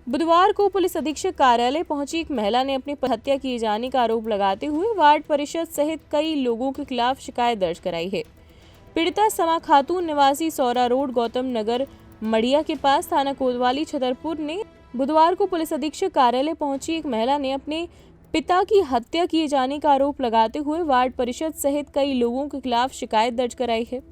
बुधवार को पुलिस अधीक्षक कार्यालय पहुंची एक महिला ने अपनी हत्या किए जाने का आरोप लगाते हुए वार्ड परिषद सहित कई लोगों के खिलाफ शिकायत दर्ज कराई है। पीड़िता समा खातून निवासी सौरा रोड गौतम नगर मड़िया के पास थाना कोतवाली छतरपुर ने बुधवार को पुलिस अधीक्षक कार्यालय पहुंची एक महिला ने अपने पिता की हत्या किए जाने का आरोप लगाते हुए वार्ड परिषद सहित कई लोगों के खिलाफ शिकायत दर्ज कराई है।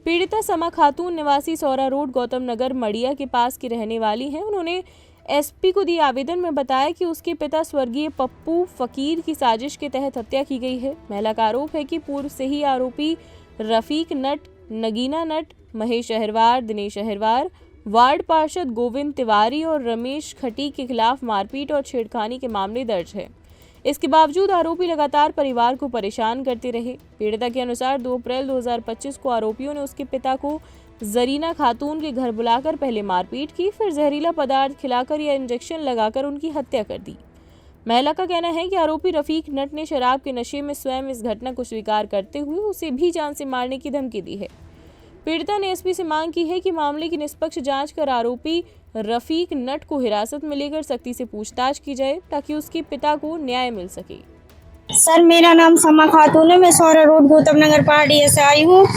पीड़िता समा खातून निवासी सौरा रोड गौतम नगर मड़िया के पास की रहने वाली हैं। उन्होंने एसपी को दिए आवेदन में बताया कि उसके पिता स्वर्गीय पप्पू फकीर की साजिश के तहत हत्या की गई है। महिला का आरोप है कि पूर्व से ही आरोपी रफीक नट, नगीना नट, महेश अहिरवार, दिनेश अहिरवार, वार्ड पार्षद गोविंद तिवारी और रमेश खटी के खिलाफ मारपीट और छेड़खानी के मामले दर्ज है। इसके बावजूद आरोपी लगातार परिवार को परेशान करते रहे। पीड़िता के अनुसार 2 अप्रैल 2025 को आरोपियों ने उसके पिता को जरीना खातून के घर बुलाकर पहले मारपीट की, फिर जहरीला पदार्थ खिलाकर या इंजेक्शन लगाकर उनकी हत्या कर दी। महिला का कहना है कि आरोपी रफीक नट ने शराब के नशे में स्वयं इस घटना को स्वीकार करते हुए उसे भी जान से मारने की धमकी दी है। पीड़िता ने एसपी से मांग की है कि मामले की निष्पक्ष जांच कर आरोपी रफीक नट को हिरासत में लेकर सख्ती से पूछताछ की जाए ताकि उसके पिता को न्याय मिल सके। सर, मेरा नाम समा खातून है। मैं सौरा रोड गौतम नगर पहाड़िया से आई हूँ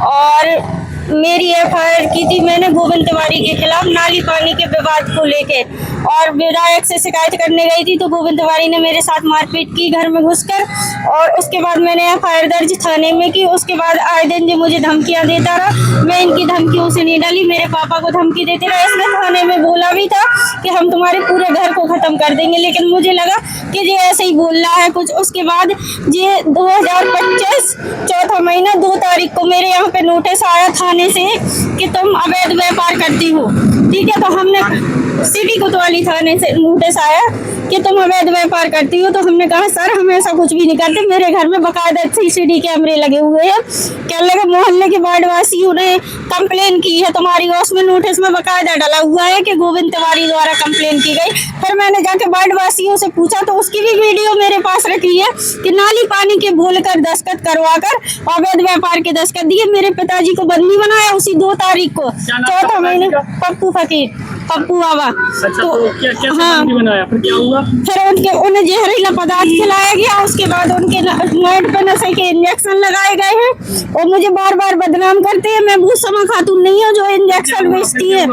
और मेरी एफआईआर की थी मैंने गोविंद तिवारी के खिलाफ नाली पानी के विवाद को लेके, और विधायक से शिकायत करने गई थी तो गोविंद तिवारी ने मेरे साथ मारपीट की घर में घुसकर, और उसके बाद मैंने एफआईआर दर्ज थाने में की। उसके बाद आए दिन जो मुझे धमकियां देता रहा, मैं इनकी धमकियों से नहीं डली, मेरे पापा को धमकी देते रहा। इसने थाने में बोला भी था कि हम तुम्हारे पूरे घर को खत्म कर देंगे, लेकिन मुझे लगा कि ये ऐसे ही बोल रहा है कुछ। उसके बाद ये 2025 चौथा महीना 2 तारीख को मेरे यहाँ पे नोटिस आया थाने से कि तुम अवैध व्यापार करती हो। ठीक है, तो हमने सिटी कोतवाली थाने से नोटिस आया कि तुम अवैध व्यापार करती हो। तो हमने कहा सर हम ऐसा कुछ भी नहीं करते, मेरे घर में बाकायदा सीसीटीवी कैमरे लगे हुए हैं। क्या लगा मोहल्ले के वार्ड वासियों ने कंप्लेन की है तुम्हारी, उसमें नोटिस में बाकायदा डाला हुआ है कि गोविंद तिवारी द्वारा कंप्लेन की गई। फिर मैंने जाके वार्ड वासियों से पूछा तो उसकी भी वीडियो मेरे पास रखी है कि नाली पानी के बोलकर दस्तखत करवाकर अवैध व्यापार के दस्तखत दिए। मेरे पिताजी को बंदी बनाया उसी 2 तारीख को, चौथा महीने, पप्पू फकीर, पप्पू बाबा। तो हाँ, बनाया फिर क्या हुआ? फिर उन्हें जहरीला पदार्थ खिलाया गया। उसके बाद उनके नेट पे नशे के इंजेक्शन लगाए गए हैं और मुझे बार बार बदनाम करते हैं। मैं वो समा खातून नहीं हूँ जो इंजेक्शन बेचती है।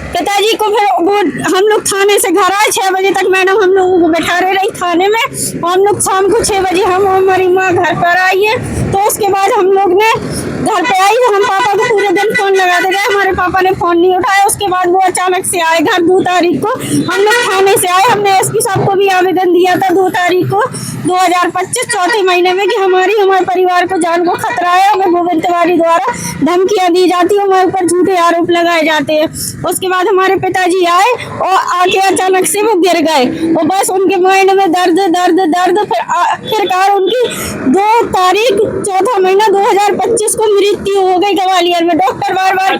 पिताजी को फिर वो हम लोग थाने से घर आए 6 बजे तक, मैडम हम लोगों को बैठा रही थाने में। हम लोग शाम को 6 बजे हमारी माँ घर पर आई है। तो उसके बाद हम लोग ने घर पे आई तो हम पापा को पूरे दिन फोन लगाते रहे, हमारे पापा ने फोन नहीं उठाया। उसके बाद वो अचानक से आए घर 2 तारीख को। हम लोग थाने से आए, हमने एसपी साहब को भी आवेदन दिया था 2 तारीख को 2025 चौथे महीने में कि हमारे परिवार को जान को खतरा है, हमें गोविंद तिवारी द्वारा धमकियां दी जाती है, हमारे ऊपर झूठे आरोप लगाए जाते हैं। उसके बाद हमारे पिताजी आए और आके अचानक से वो गिर गए और बस उनके माइंड में दर्द दर्द दर्द। फिर आखिरकार उनकी 2 तारीख चौथा महीना 2025 को मृत्यु हो गई ग्वालियर में। डॉक्टर बार बार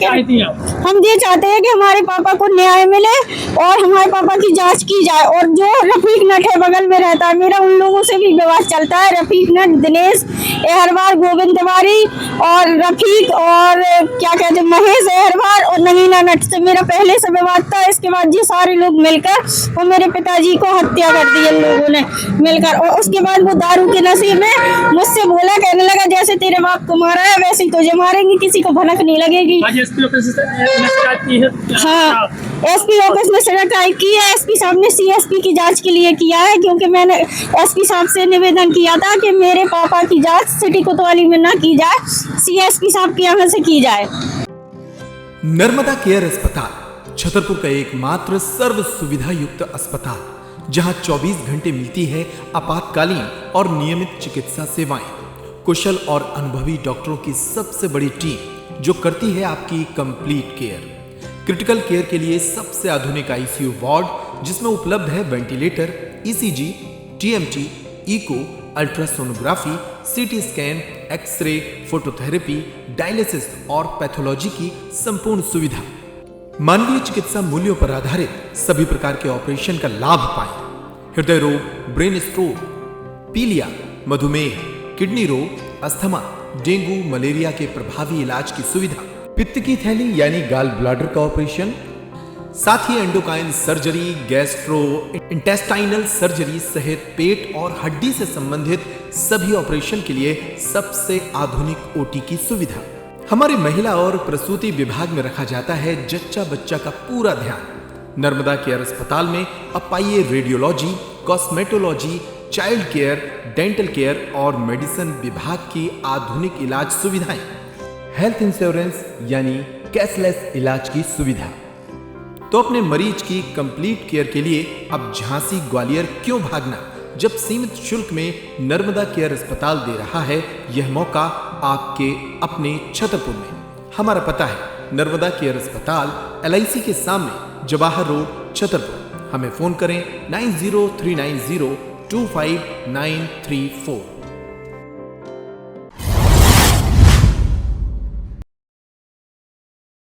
हम ये चाहते हैं कि हमारे पापा को न्याय मिले और हमारे पापा की जांच की जाए। और जो रफीक नट है बगल में रहता है, मेरा उन लोगों से भी विवाद चलता है। रफीक नट, दिनेश अहिरवार, गोविंद तिवारी और रफीक और क्या कहते हैं महेश अहिरवार और नगीना नट से मेरा पहले से विवाद था। इसके बाद ये सारे लोग मिलकर और मेरे पिताजी को हत्या कर दी इन लोगों ने मिलकर। और उसके बाद वो दारू के नशे में मुझसे बोला, कहने लगा जैसे तेरे बाप को मारा है वैसे ही तुझे मारेंगे, किसी को भनक नहीं लगेगी। हाँ, एसपी ऑफिस में शिकायत की है। एसपी साहब ने सीएसपी की जांच के लिए किया है, क्योंकि मैंने एसपी साहब से निवेदन किया था कि मेरे पापा की जांच सिटी कोतवाली में ना की जाए, सीएसपी साहब के यहाँ से की जाए। नर्मदा केयर अस्पताल छतरपुर का एकमात्र सर्व सुविधा युक्त अस्पताल, जहां 24 घंटे मिलती है आपातकालीन और नियमित चिकित्सा सेवाएं। कुशल और अनुभवी डॉक्टरों की सबसे बड़ी टीम जो करती है आपकी कंप्लीट केयर। क्रिटिकल केयर के लिए सबसे आधुनिक आईसीयू वार्ड जिसमें उपलब्ध है ventilator, ECG, TMT, echo, ultrasonography, CT scan, x ray, phototherapy, dialysis और पैथोलॉजी की संपूर्ण सुविधा। मानवीय चिकित्सा मूल्यों पर आधारित सभी प्रकार के ऑपरेशन का लाभ पाएं। हृदय रोग, ब्रेन स्ट्रोक, पीलिया, मधुमेह, किडनी रोग, अस्थमा, डेंगू, मलेरिया के प्रभावी इलाज की सुविधा, पित्त की थैली यानी गाल ब्लैडर का ऑपरेशन, साथ ही endocrine surgery, gastro intestinal surgery सहित पेट और हड्डी से संबंधित सभी ऑपरेशन के लिए सबसे आधुनिक ओटी की सुविधा। हमारे महिला और प्रसूति विभाग में रखा जाता है जच्चा बच्चा का पूरा ध्यान। नर्मदा केयर अस्पताल में अब पाइए radiology, cosmetology, child care, dental care और मेडिसिन विभाग की आधुनिक इलाज सुविधाएं, हेल्थ इंश्योरेंस यानी कैशलेस इलाज की सुविधा। तो अपने मरीज की कंप्लीट केयर के लिए अब झांसी ग्वालियर क्यों भागना, जब सीमित शुल्क में नर्मदा केयर अस्पताल दे रहा है यह मौका आपके अपने छतरपुर में। हमारा पता है नर्मदा केयर अस्पताल LIC के सामने, जवाहर रोड, छतरपुर। हमें फोन करें 9039025934।